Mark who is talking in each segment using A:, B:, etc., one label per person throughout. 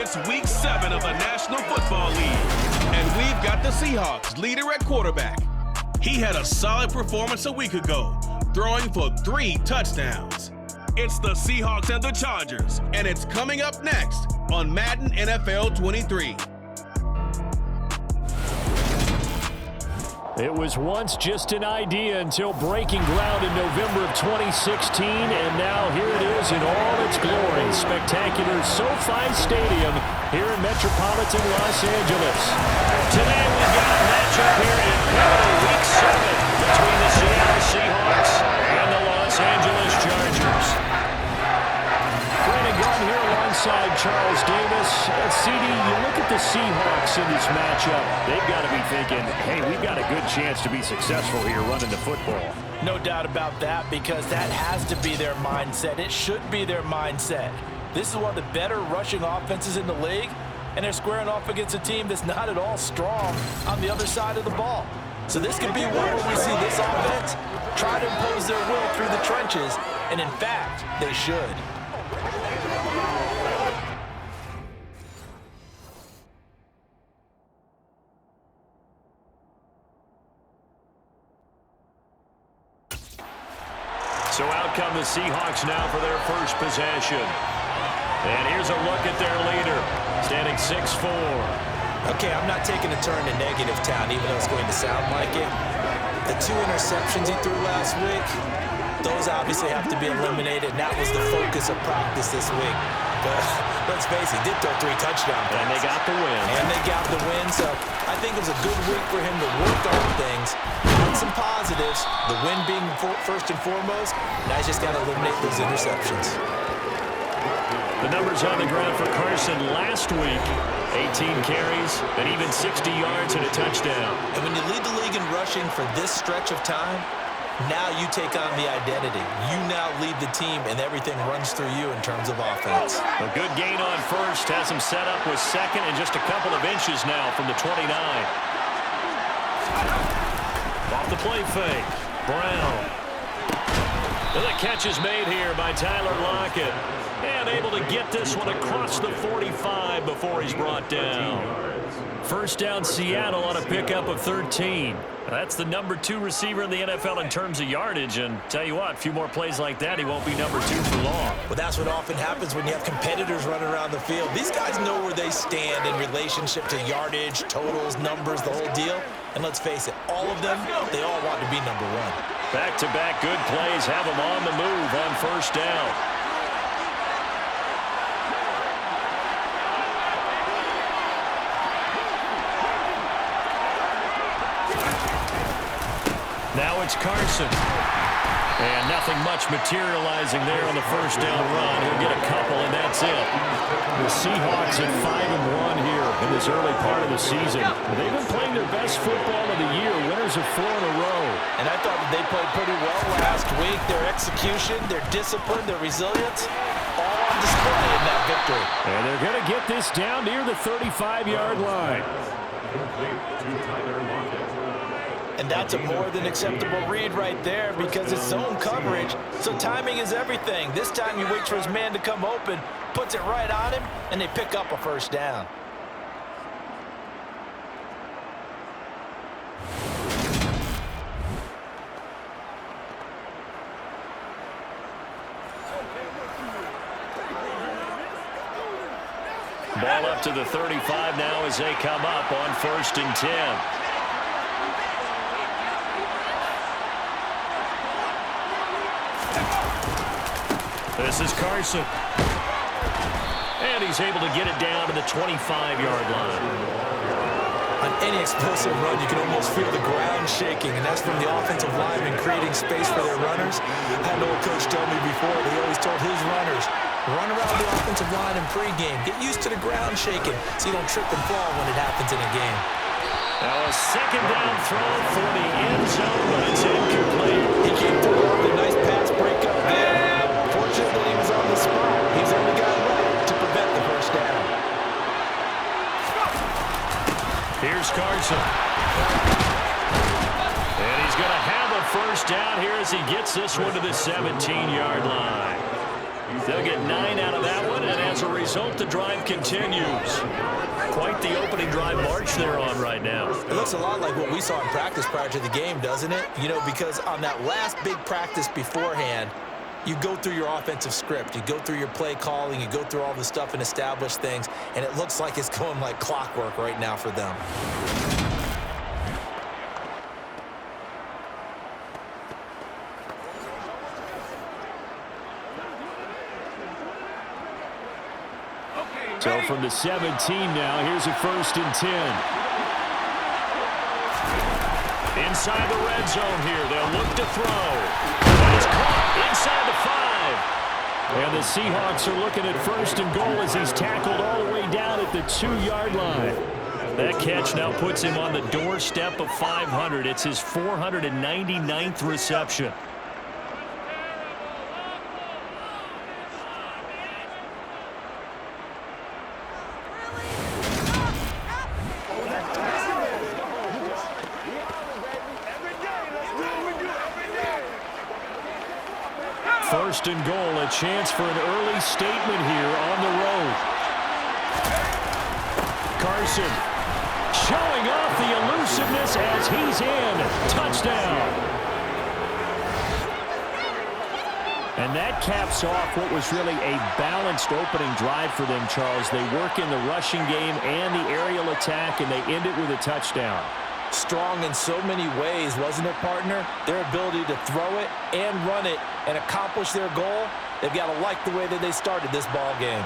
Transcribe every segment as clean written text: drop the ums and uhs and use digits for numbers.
A: It's Week 7 of the National Football League, and we've got the Seahawks leader at quarterback. He had a solid performance a week ago, throwing for 3 touchdowns. It's the Seahawks and the Chargers, and it's coming up next on Madden NFL 23.
B: It was once just an idea until breaking ground in November of 2016, and now here it is in all its glory. Spectacular SoFi Stadium here in metropolitan Los Angeles. Today we've got a matchup here in pivotal Week 7 between the Seattle Seahawks and the Los Angeles Chargers. Brandon Gunn here alongside Charles Davis. CD, you look at the Seahawks in this matchup, they've got to be thinking, hey, we've got a good chance to be successful here running the football.
C: No doubt about that, because that has to be their mindset. It should be their mindset. This is one of the better rushing offenses in the league, and they're squaring off against a team that's not at all strong on the other side of the ball. So this could be one where we see this offense try to impose their will through the trenches, and in fact, they should.
B: So out come the Seahawks now for their first possession. And here's a look at their leader, standing 6'4".
C: Okay, I'm not taking a turn to negative town, even though it's going to sound like it. The 2 interceptions he threw last week, those obviously have to be eliminated, and that was the focus of practice this week. But let's face it, he did throw 3 touchdown passes.
B: And they got the win.
C: So I think it was a good week for him to work on things. On some positives, the win being first and foremost. Now he's just got to eliminate those interceptions.
B: The numbers on the ground for Carson last week, 18 carries and even 60 yards and a touchdown.
C: And when you lead the league in rushing for this stretch of time, now you take on the identity. You now lead the team, and everything runs through you in terms of offense.
B: A good gain on first has him set up with second and just a couple of inches now from the 29. Off the play fake, Brown. And the catch is made here by Tyler Lockett. And able to get this one across the 45 before he's brought down. First down, Seattle on a pickup of 13. That's the number 2 receiver in the NFL in terms of yardage. And tell you what, a few more plays like that, he won't be number 2 for long.
C: Well, that's what often happens when you have competitors running around the field. These guys know where they stand in relationship to yardage, totals, numbers, the whole deal. And let's face it, all of them, they all want to be number 1.
B: Back-to-back good plays have them on the move on first down. Now it's Carson. And nothing much materializing there on the first down run. He'll get a couple, and that's it. The Seahawks at 5-1 here in this early part of the season. They've been playing their best football of the year, winners of 4 in a row.
C: And I thought that they played pretty well last week. Their execution, their discipline, their resilience, all on display in that victory.
B: And they're going to get this down near the 35-yard line.
C: And that's a more than acceptable read right there because it's zone coverage. So timing is everything. This time he waits for his man to come open, puts it right on him, and they pick up a first down.
B: Ball up to the 35 now as they come up on 1st and 10. This is Carson. And he's able to get it down to the 25-yard line.
C: On any explosive run, you can almost feel the ground shaking, and that's from the offensive linemen creating space for their runners. I had an old coach tell me before, he always told his runners, run around the offensive line in pregame. Get used to the ground shaking so you don't trip and fall when it happens in a game.
B: Now a second down throw for the end zone, but it's incomplete.
C: He came through with a nice pass breakup there. Fortunately, he was on the spot. He's only got right to prevent the first down.
B: Here's Carson. And he's going to have a first down here as he gets this one to the 17-yard line. They'll get 9 out of that one, and as a result, the drive continues. Quite the opening drive march they're on right now.
C: It looks a lot like what we saw in practice prior to the game, doesn't it? You know, because on that last big practice beforehand, you go through your offensive script, you go through your play calling, you go through all the stuff and establish things, and it looks like it's going like clockwork right now for them.
B: So from the 17 now, here's a 1st and 10. Inside the red zone here, they'll look to throw. And it's caught inside the 5. And the Seahawks are looking at 1st and goal as he's tackled all the way down at the 2-yard line. That catch now puts him on the doorstep of 500. It's his 499th reception. First and goal, a chance for an early statement here on the road. Carson showing off the elusiveness as he's in. Touchdown. And that caps off what was really a balanced opening drive for them, Charles. They work in the rushing game and the aerial attack, and they end it with a touchdown.
C: Strong in so many ways, wasn't it, partner? Their ability to throw it and run it and accomplish their goal, they've got to like the way that they started this ball game.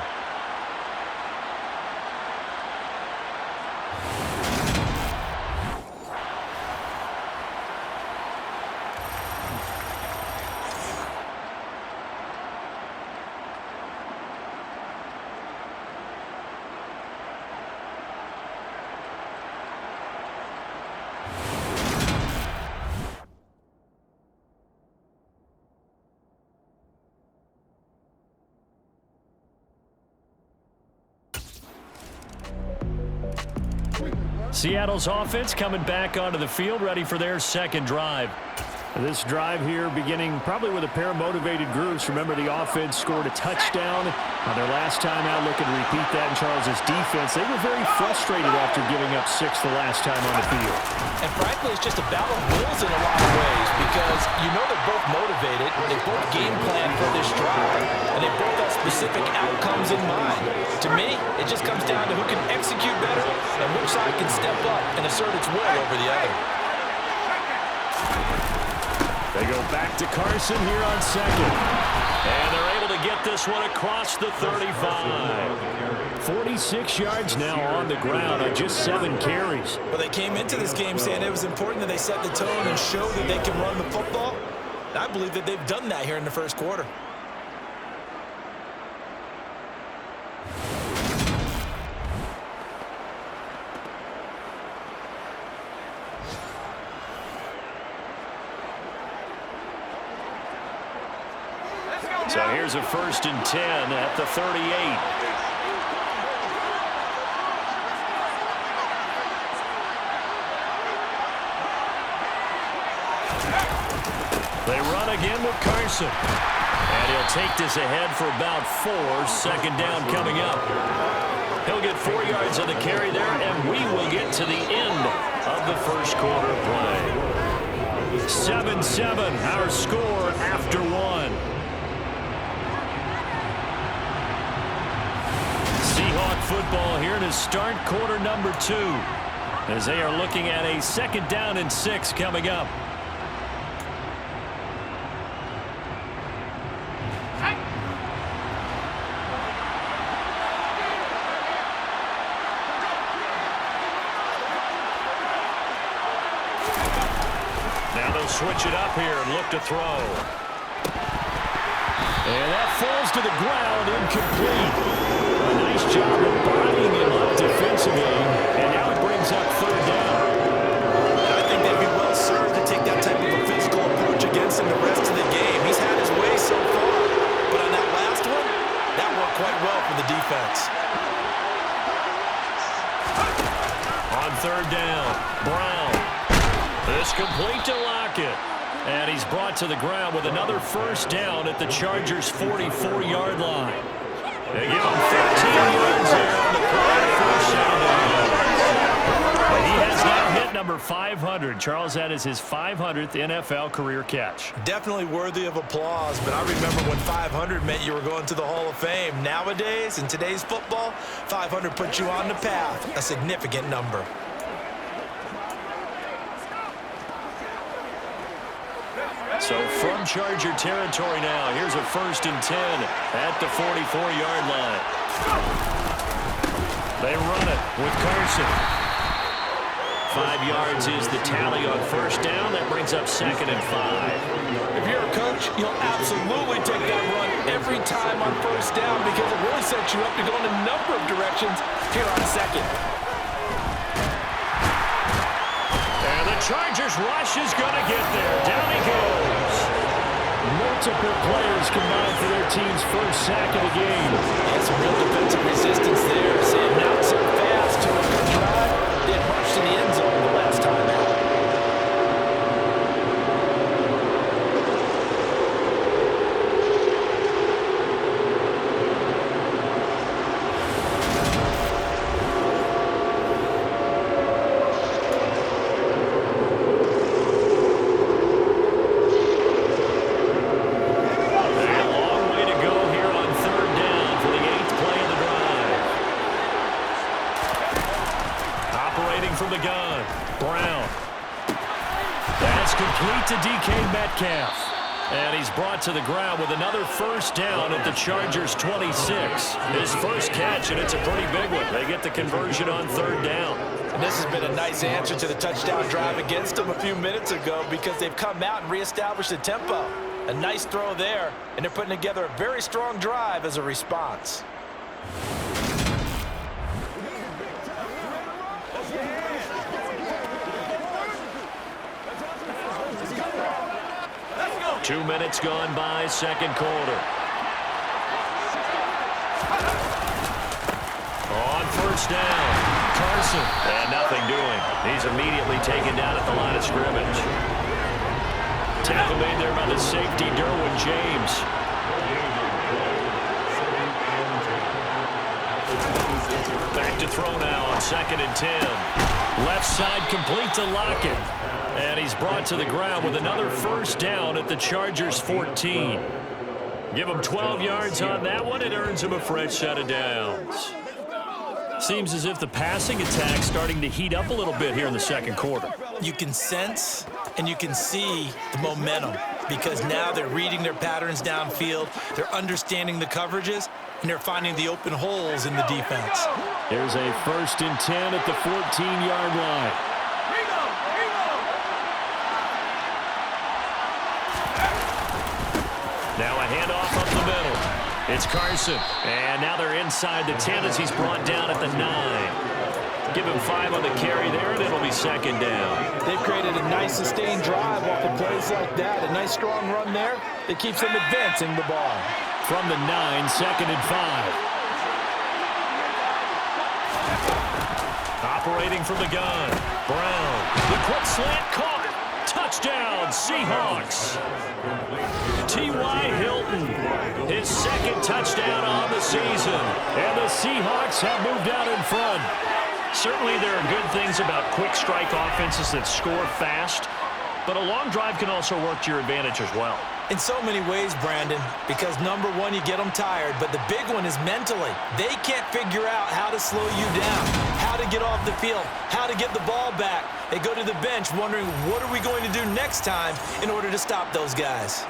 B: Seattle's offense coming back onto the field, ready for their second drive. This drive here beginning probably with a pair of motivated groups. Remember, the offense scored a touchdown on their last time out. Looking to repeat that in Charles's defense. They were very frustrated after giving up 6 the last time on the field.
C: And frankly, it's just a battle of wills in a lot of ways because you know they're both motivated. They both game plan for this drive, and they both have specific outcomes in mind. To me, it just comes down to who can execute better and which side can step up and assert its will over the other.
B: They go back to Carson here on second. And they're able to get this one across the 35. 46 yards now on the ground on just 7 carries.
C: Well, they came into this game saying it was important that they set the tone and show that they can run the football. I believe that they've done that here in the first quarter.
B: So here's a 1st and 10 at the 38. They run again with Carson. And he'll take this ahead for about 4. 2nd down coming up. He'll get 4 yards on the carry there, and we will get to the end of the first quarter play. 7-7, our score after 1. Seahawk football here to start quarter number 2 as they are looking at a 2nd down and 6 coming up. Now they'll switch it up here and look to throw. And that falls to the ground, incomplete. A nice job of bodying him up defensively, and now it brings up 3rd down.
C: I think they'd be well served to take that type of a physical approach against him the rest of the game. He's had his way so far, but on that last one, that worked quite well for the defense. On 3rd down, Brown. This complete to Lockett.
B: And he's brought to the ground with another first down at the Chargers' 44-yard line. They give him 15 yards there on the play, first down. He has now hit number 500. Charles, that is his 500th NFL career catch.
C: Definitely worthy of applause, but I remember when 500 meant you were going to the Hall of Fame. Nowadays, in today's football, 500 puts you on the path, a significant number.
B: So from Charger territory now, here's a 1st and 10 at the 44-yard line. They run it with Carson. 5 yards is the tally on first down. That brings up 2nd and 5.
C: If you're a coach, you'll absolutely take that run every time on first down because it really sets you up to go in a number of directions here on second.
B: And the Chargers rush is going to get there. Down he goes. Multiple players combined for their team's first sack of the game.
C: And some real defensive resistance there. Saying not so fast to a good drive. They marched to the end zone the last time out.
B: From the gun, Brown. That's complete to DK Metcalf. And he's brought to the ground with another first down at the Chargers' 26. His first catch, and it's a pretty big one. They get the conversion on 3rd down.
C: And this has been a nice answer to the touchdown drive against them a few minutes ago because they've come out and reestablished the tempo. A nice throw there, and they're putting together a very strong drive as a response.
B: Two minutes gone by, second quarter. On first down, Carson. And nothing doing. He's immediately taken down at the line of scrimmage. Tackle made there by the safety, Derwin James. Back to throw now on 2nd and 10. Left side complete to Lockett. And he's brought to the ground with another first down at the Chargers' 14. Give him 12 yards on that one. It earns him a fresh set of downs. Seems as if the passing attack's starting to heat up a little bit here in the second quarter.
C: You can sense and you can see the momentum because now they're reading their patterns downfield, they're understanding the coverages, and they're finding the open holes in the defense.
B: Here's a 1st and 10 at the 14-yard line. Now a handoff up the middle. It's Carson. And now they're inside the 10 as he's brought down at the 9. Give him 5 on the carry there, and it'll be 2nd down.
C: They've created a nice sustained drive off of plays like that. A nice strong run there that keeps them advancing the ball.
B: From the 9, 2nd and 5. Operating from the gun. Brown. The quick slant caught. Touchdown, Seahawks. T.Y. Hilton, his 2nd touchdown on the season. And the Seahawks have moved out in front. Certainly there are good things about quick strike offenses that score fast, but a long drive can also work to your advantage as well.
C: In so many ways, Brandon, because number one, you get them tired, but the big one is mentally. They can't figure out how to slow you down, how to get off the field, how to get the ball back. They go to the bench wondering, what are we going to do next time in order to stop those guys?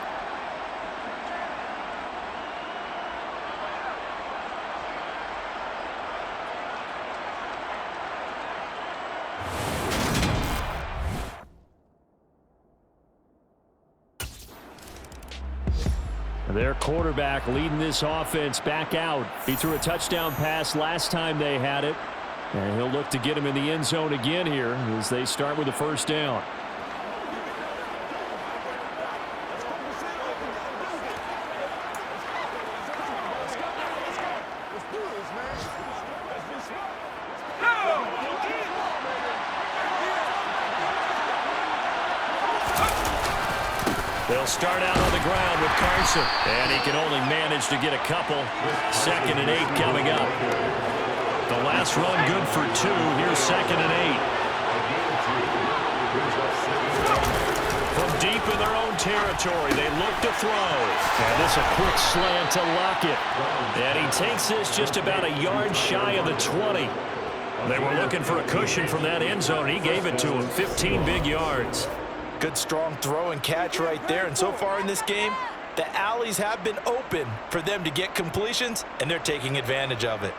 B: Their quarterback leading this offense back out. He threw a touchdown pass last time they had it. And he'll look to get him in the end zone again here as they start with a first down. They'll start out on the ground with Carson. And he can only manage to get a couple. 2nd and 8 coming up. The last run good for 2. Here's 2nd and 8. From deep in their own territory, they look to throw. And this a quick slant to Lockett. And he takes this just about a yard shy of the 20. They were looking for a cushion from that end zone. He gave it to him. 15 big yards.
C: Good strong throw and catch right there. And so far in this game, the alleys have been open for them to get completions, and they're taking advantage of it.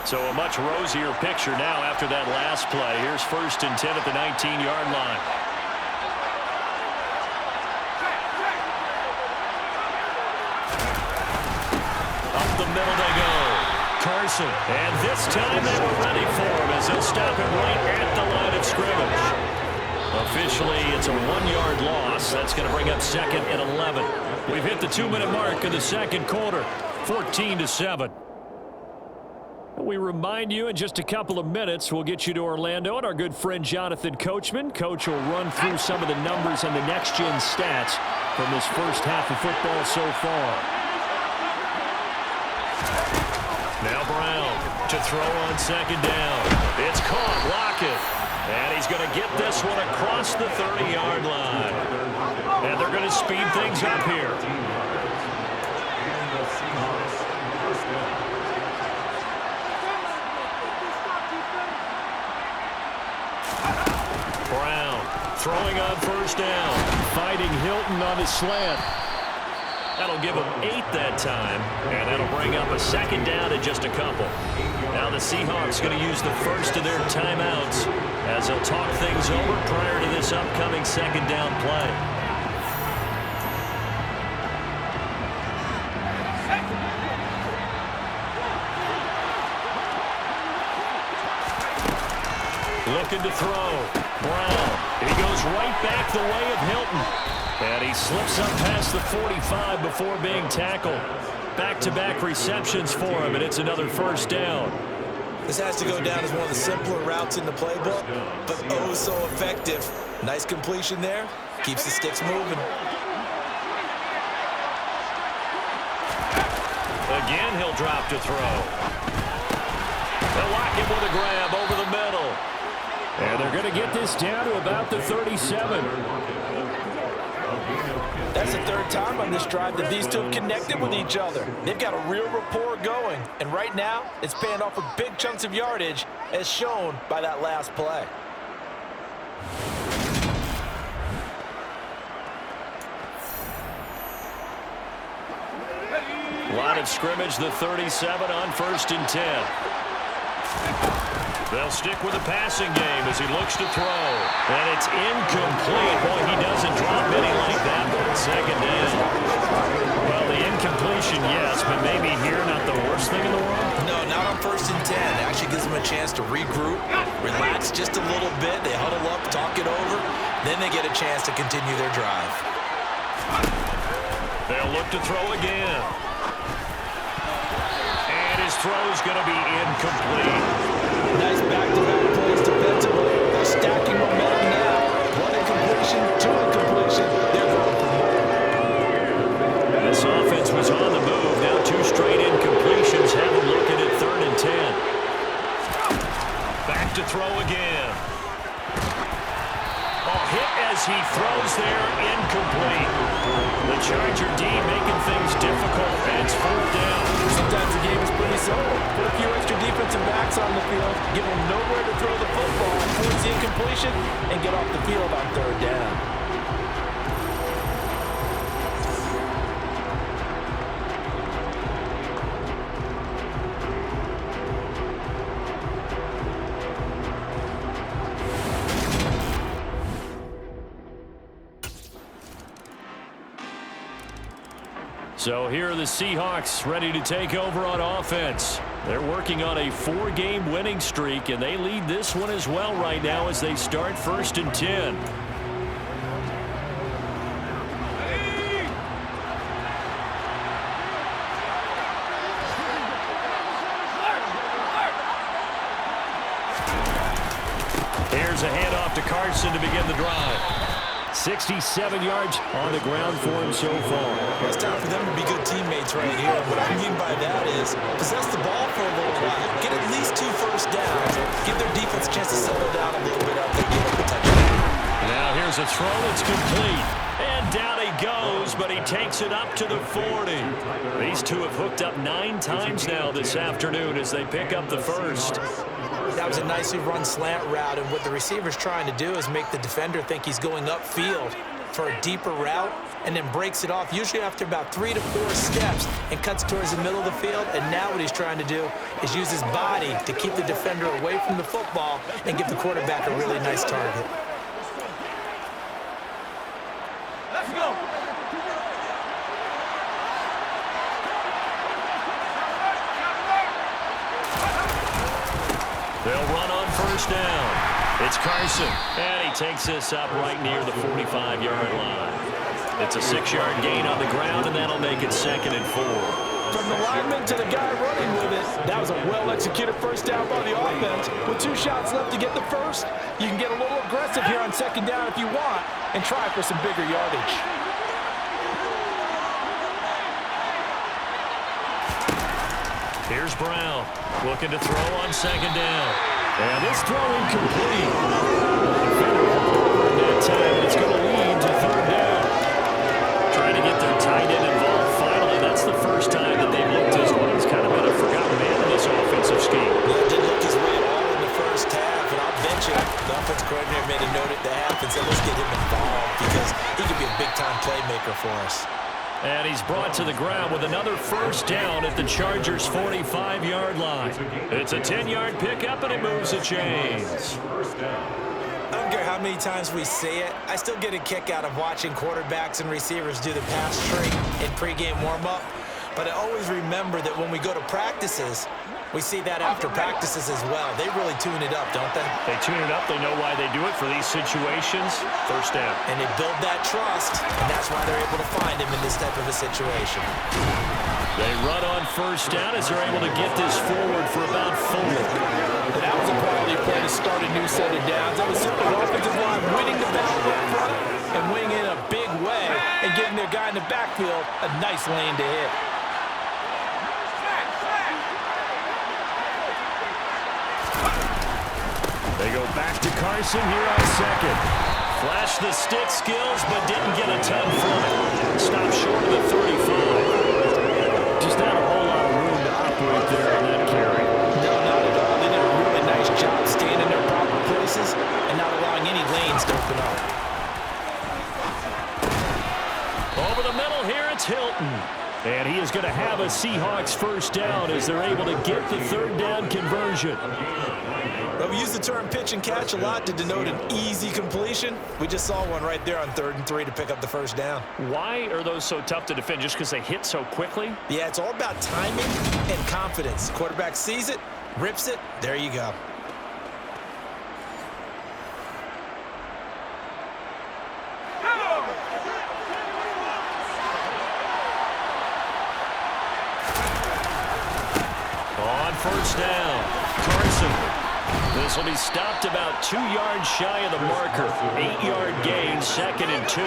B: So a much rosier picture now after that last play. Here's 1st and 10 at the 19-yard line. Up the middle they go. Carson. And this time they were ready for him as they'll stop him right at the line of scrimmage. Officially, it's a 1-yard loss. That's going to bring up 2nd and 11. We've hit the 2-minute mark of the 2nd quarter. 14-7. We remind you in just a couple of minutes, we'll get you to Orlando and our good friend Jonathan Coachman. Coach will run through some of the numbers and the next-gen stats from this first half of football so far. Now Brown to throw on 2nd down. It's caught. Lockett. And he's going to get this one across the 30-yard line. And they're going to speed things up here. Brown throwing on 1st down. Fighting Hilton on his slant. That'll give him 8 that time. And that'll bring up a 2nd down and just a couple. Now the Seahawks going to use the first of their timeouts as they'll talk things over prior to this upcoming 2nd down play. Looking to throw. Brown. He goes right back the way of Hilton. And he slips up past the 45 before being tackled. Back-to-back receptions for him, and it's another 1st down.
C: This has to go down as one of the simpler routes in the playbook, but oh so effective. Nice completion there. Keeps the sticks moving.
B: Again, he'll drop to throw. They'll lock him with a grab over the middle. And they're going to get this down to about the 37.
C: That's the 3rd time on this drive that these two have connected with each other. They've got a real rapport going. And right now, it's paying off with big chunks of yardage, as shown by that last play.
B: Line of scrimmage, the 37 on 1st and 10. They'll stick with the passing game as he looks to throw. And it's incomplete. Boy, he doesn't drop any like that on 2nd down. Well, the incompletion, yes, but maybe here not the worst thing in the world?
C: No, not on 1st and 10. It actually gives them a chance to regroup, relax just a little bit. They huddle up, talk it over. Then they get a chance to continue their drive.
B: They'll look to throw again. And his throw's going to be incomplete.
C: Nice back-to-back plays defensively. They're stacking momentum now. 1 incompletion, 2 incompletion. They're going for more.
B: This offense was on the move. Now 2 straight incompletions have them looking at 3rd and 10. Back to throw again. Hit as he throws there, incomplete. The Charger D making things difficult, and it's 4th down.
C: Sometimes the game is pretty simple. Put a few extra defensive backs on the field, give them nowhere to throw the football, force the incompletion, and get off the field on 3rd down.
B: So here are the Seahawks ready to take over on offense. They're working on a 4-game winning streak, and they lead this one as well right now as they start 1st and 10. Here's a handoff to Carson to begin the drive. 67 yards on the ground for him so far.
C: It's time for them to be good teammates right here. What I mean by that is possess the ball for a little while. Get at least 2 first downs. Give their defense a chance to settle down a little bit after they get up the touchdown.
B: Now here's a throw that's complete. And down he goes, but he takes it up to the 40. These two have hooked up 9 times now this afternoon as they pick up the first.
C: That was a nicely run slant route, and what the receiver's trying to do is make the defender think he's going upfield for a deeper route and then breaks it off, usually after about 3 to 4 steps, and cuts towards the middle of the field. And now what he's trying to do is use his body to keep the defender away from the football and give the quarterback a really nice target.
D: Let's go.
B: They'll run on first down. It's Carson, and he takes this up right near the 45-yard line. It's a 6-yard gain on the ground, and that'll make it 2nd and 4.
C: From the lineman to the guy running with it, that was a well-executed first down by the offense. With 2 shots left to get the first, you can get a little aggressive here on 2nd down if you want and try for some bigger yardage.
B: Here's Brown, looking to throw on 2nd down. And this throw incomplete. The defender hooked over in that time, and it's going to lead to 3rd down. Trying to get their tight end involved finally. That's the first time that they've looked as well. He's kind of been a forgotten man in this offensive scheme.
C: Yeah, did look his way all in the first half, and I'll bet you the offensive coordinator made a note at the half and said, let's get him involved because he could be a big-time playmaker for us.
B: And he's brought to the ground with another first down at the Chargers' 45-yard line. It's a 10-yard pickup, and it moves the chains.
C: I don't care how many times we say it, I still get a kick out of watching quarterbacks and receivers do the pass tree in pregame warm-up. But I always remember that when we go to practices, we see that after practices as well. They really tune it up, don't they?
B: They tune it up. They know why they do it for these situations. First down.
C: And they build that trust, and that's why they're able to find him in this type of a situation.
B: They run on first down as they're able to get this forward for about 4.
C: That was a quality play to start a new set of downs. That was simply the offensive line winning the battle up front and winning in a big way and giving their guy in the backfield a nice lane to hit.
B: They go back to Carson here on 2nd. Flashed the stick skills, but didn't get a ton from it. Stopped short of the 35. Just not a whole lot of room to operate there on that carry.
C: No, not at all. They did a really nice job staying in their proper places and not allowing any lanes to open up.
B: Over the middle here, it's Hilton. And he is going to have a Seahawks first down as they're able to get the 3rd down conversion.
C: Well, we use the term pitch and catch a lot to denote an easy completion. We just saw one right there on 3rd and 3 to pick up the first down.
B: Why are those so tough to defend? Just because they hit so quickly?
C: Yeah, it's all about timing and confidence. Quarterback sees it, rips it, there you go.
B: On first down, Carson. This will be stopped about 2 yards shy of the marker. 8-yard gain, 2nd and 2.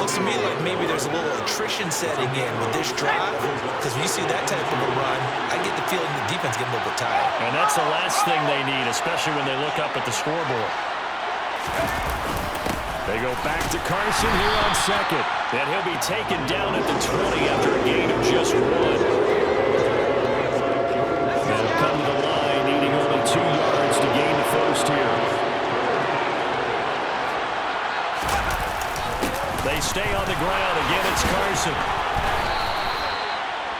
C: Looks to me like maybe there's a little attrition setting in with this drive, because when you see that type of a run, I get the feeling the defense getting a little bit tired.
B: And that's the last thing they need, especially when they look up at the scoreboard. They go back to Carson here on 2nd. And he'll be taken down at the 20 after a gain of just 1. They'll come to the line, needing only 2 yards to gain the first here. They stay on the ground. Again, it's Carson.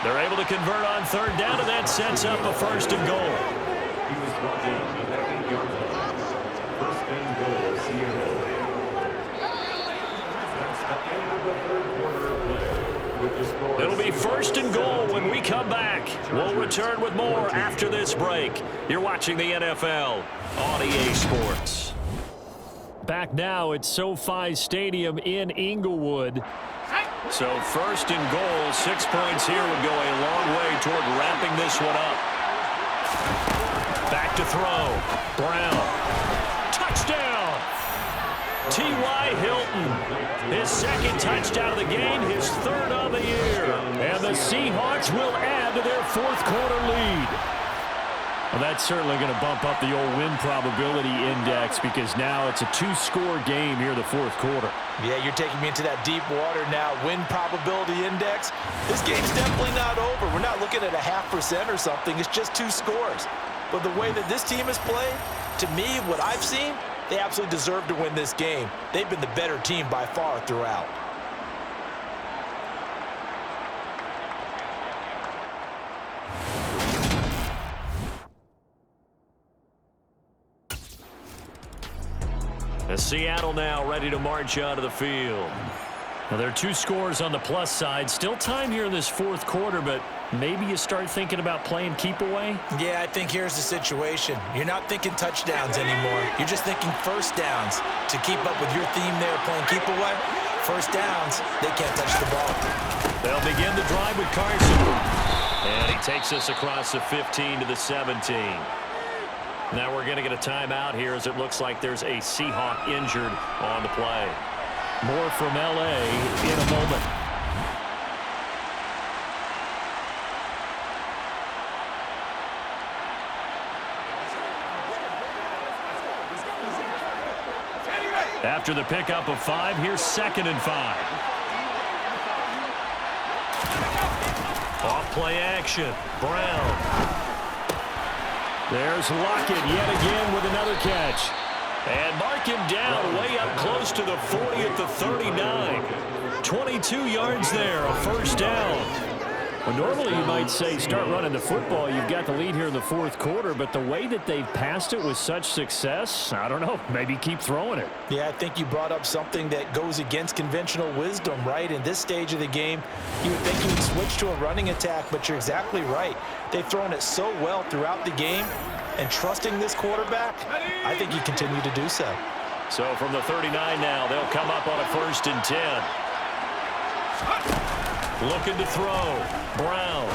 B: They're able to convert on 3rd down, and that sets up a 1st and goal. It'll be 1st and goal when we come back. We'll return with more after this break. You're watching the NFL on EA Sports. Back now at SoFi Stadium in Inglewood. So 1st and goal, 6 points here would go a long way toward wrapping this one up. Back to throw. Brown. T.Y. Hilton, his second touchdown of the game, his third of the year. And the Seahawks will add to their fourth quarter lead. Well, that's certainly going to bump up the old win probability index because now it's a two-score game here in the fourth quarter.
C: Yeah, you're taking me into that deep water now. Win probability index. This game's definitely not over. We're not looking at a 0.5% or something. It's just two scores. But the way that this team has played, to me, what I've seen, they absolutely deserve to win this game. They've been the better team by far throughout.
B: As Seattle now ready to march out of the field. Now, there are two scores on the plus side. Still time here in this fourth quarter, but maybe you start thinking about playing keep away?
C: Yeah, I think here's the situation. You're not thinking touchdowns anymore. You're just thinking first downs. To keep up with your theme there, playing keep away, first downs, they can't touch the ball.
B: They'll begin the drive with Carson. And he takes us across the 15 to the 17. Now we're going to get a timeout here as it looks like there's a Seahawk injured on the play. More from L.A. in a moment. After the pickup of 5, here's 2nd and 5. Off play action. Brown. There's Lockett yet again with another catch. And mark him down way up close to the 40 at the 39. 22 yards there, a first down. Well, normally you might say start running the football. You've got the lead here in the fourth quarter, but the way that they've passed it with such success, I don't know, maybe keep throwing it.
C: Yeah, I think you brought up something that goes against conventional wisdom, right? In this stage of the game, you would think you would switch to a running attack, but you're exactly right. They've thrown it so well throughout the game, and trusting this quarterback, I think you continue to do so.
B: So from the 39 now, they'll come up on a 1st and 10. Looking to throw. Brown.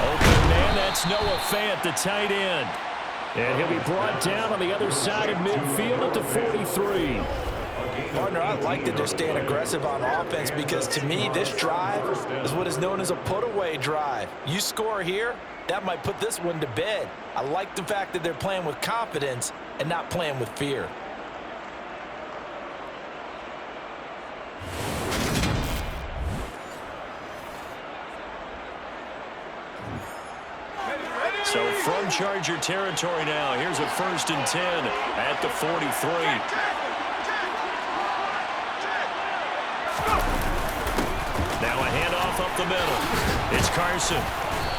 B: Open man, that's Noah Fant, the tight end. And he'll be brought down on the other side of midfield at the 43.
C: Partner, I like that they're staying aggressive on offense because to me, this drive is what is known as a put-away drive. You score here, that might put this one to bed. I like the fact that they're playing with confidence and not playing with fear.
B: So from Charger territory now, here's a 1st and 10 at the 43. Now a handoff up the middle. It's Carson.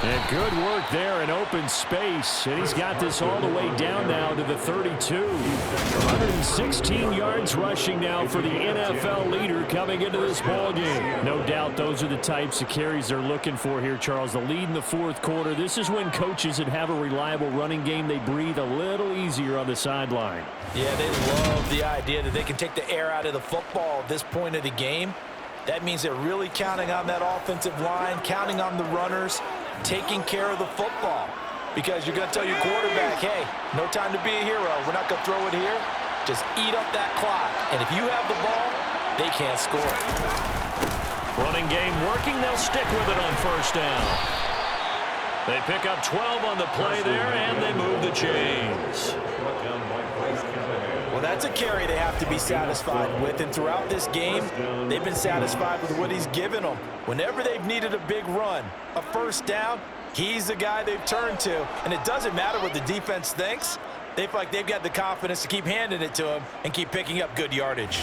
B: And good work there in open space. And he's got this all the way down now to the 32. 116 yards rushing now for the NFL leader coming into this ballgame. No doubt those are the types of carries they're looking for here, Charles. The lead in the fourth quarter. This is when coaches that have a reliable running game, they breathe a little easier on the sideline.
C: Yeah, they love the idea that they can take the air out of the football at this point of the game. That means they're really counting on that offensive line, counting on the runners, taking care of the football. Because you're going to tell your quarterback, hey, no time to be a hero. We're not going to throw it here. Just eat up that clock. And if you have the ball, they can't score.
B: Running game working. They'll stick with it on 1st down. They pick up 12 on the play there, and they move the chains.
C: Well, that's a carry they have to be satisfied with. And throughout this game, they've been satisfied with what he's given them. Whenever they've needed a big run, a 1st down, he's the guy they've turned to. And it doesn't matter what the defense thinks. They feel like they've got the confidence to keep handing it to him and keep picking up good yardage.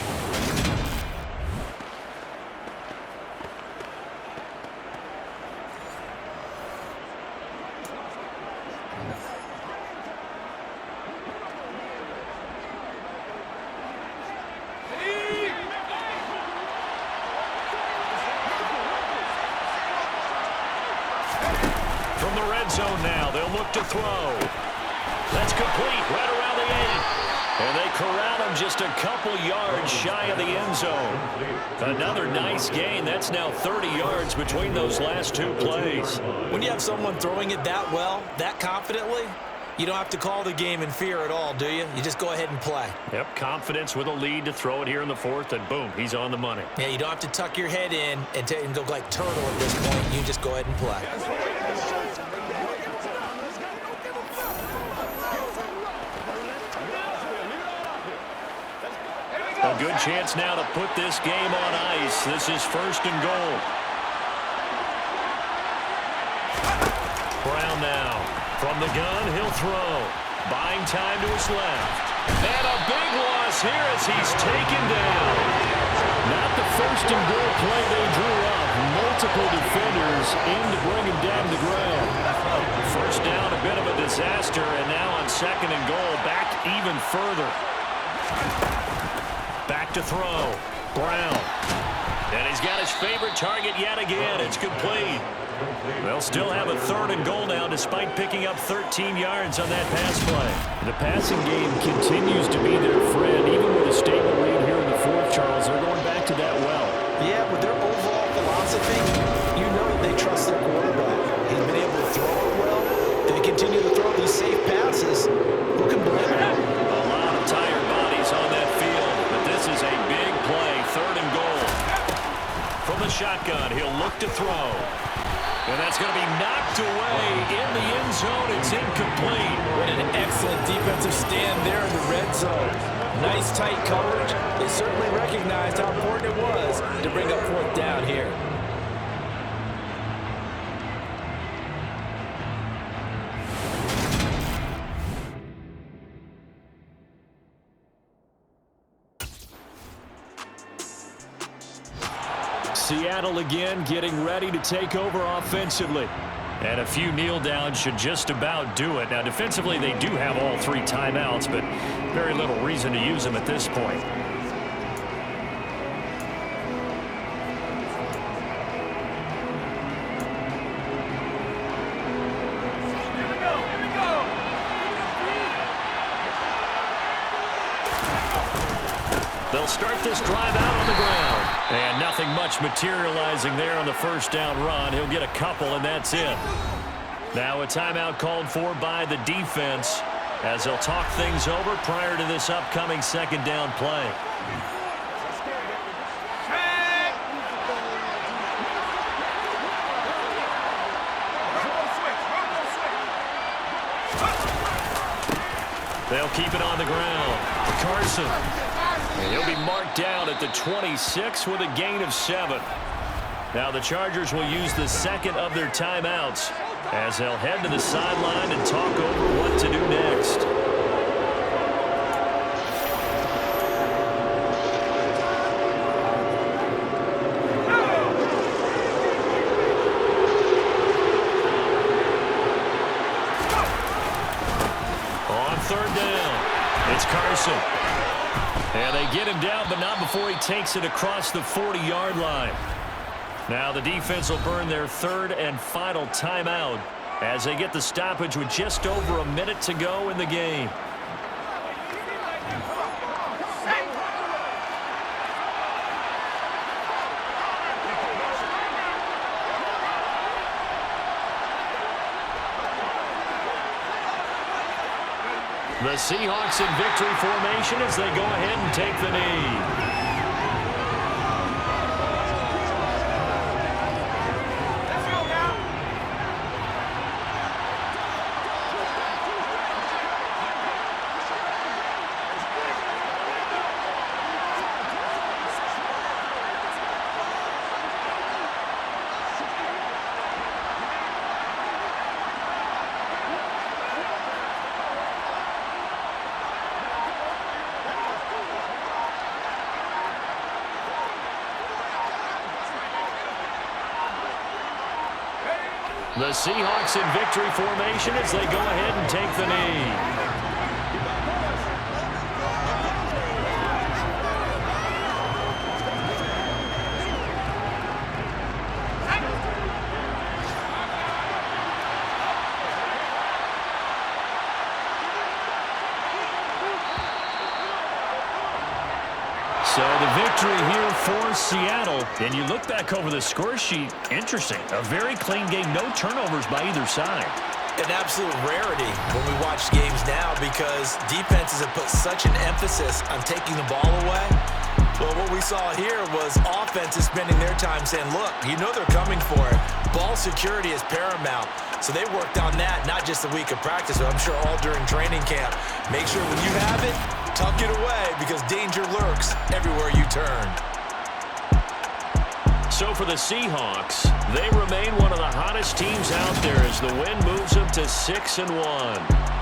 B: From the red zone now, they'll look to throw. That's complete, right around the 8. And they corral him just a couple yards shy of the end zone. Another nice gain. That's now 30 yards between those last two plays.
C: When you have someone throwing it that well, that confidently, You don't have to call the game in fear at all, do you? You just go ahead and play.
B: Yep, confidence with a lead to throw it here in the fourth, and boom, he's on the money.
C: Yeah, you don't have to tuck your head in and go like turtle at this point. You just go ahead and play.
B: A good chance now to put this game on ice. This is first and goal. Brown now. From the gun, he'll throw. Buying time to his left. And a big loss here as he's taken down. Not the first and goal play they drew up. Multiple defenders in to bring him down to the ground. First down, a bit of a disaster, and now on second and goal, back even further. Back to throw. Brown. And he's got his favorite target yet again. It's complete. They'll still have a third and goal now despite picking up 13 yards on that pass play.
E: The passing game continues to be their friend. Even with a stable lead here in the fourth, Charles, they're going back to that well.
C: Yeah, with their overall philosophy, you know they trust their quarterback. He's been able to throw it well. They continue to throw these safe passes. Who can blame them?
B: A lot of tired bodies on that field, but this is a big play, third and goal. From the shotgun, he'll look to throw. And that's going to be knocked away in the end zone. It's incomplete.
C: What an excellent defensive stand there in the red zone. Nice tight coverage. They certainly recognized how important it was to bring up fourth down here.
E: Seattle again getting ready to take over offensively.
B: And a few kneel downs should just about do it. Now, defensively, they do have all three timeouts, but very little reason to use them at this point. They'll start this drive out on the ground. And nothing much materializing there on the first down run. He'll get a couple, and that's it. Now a timeout called for by the defense as they'll talk things over prior to this upcoming second down play. They'll keep it on the ground. Carson. And he'll be marked down at the 26 with a gain of 7. Now the Chargers will use the second of their timeouts as they'll head to the sideline and talk over what to do next. On third down, it's Carson. And they get him down, but not before he takes it across the 40-yard line. Now the defense will burn their third and final timeout as they get the stoppage with just over a minute to go in the game. The Seahawks in victory formation as they go ahead and take the knee. The Seahawks in victory formation as they go ahead and take the knee. So the victory here for Seattle. And you look back over the score sheet, interesting. A very clean game, no turnovers by either side.
C: an absolute rarity when we watch games now because defenses have put such an emphasis on taking the ball away. Well, what we saw here was offenses spending their time saying, look, you know they're coming for it. Ball security is paramount. So they worked on that, not just a week of practice, but I'm sure all during training camp. Make sure when you have it, tuck it away because danger lurks everywhere you turn.
B: So for the Seahawks, they remain one of the hottest teams out there as the win moves them to 6-1.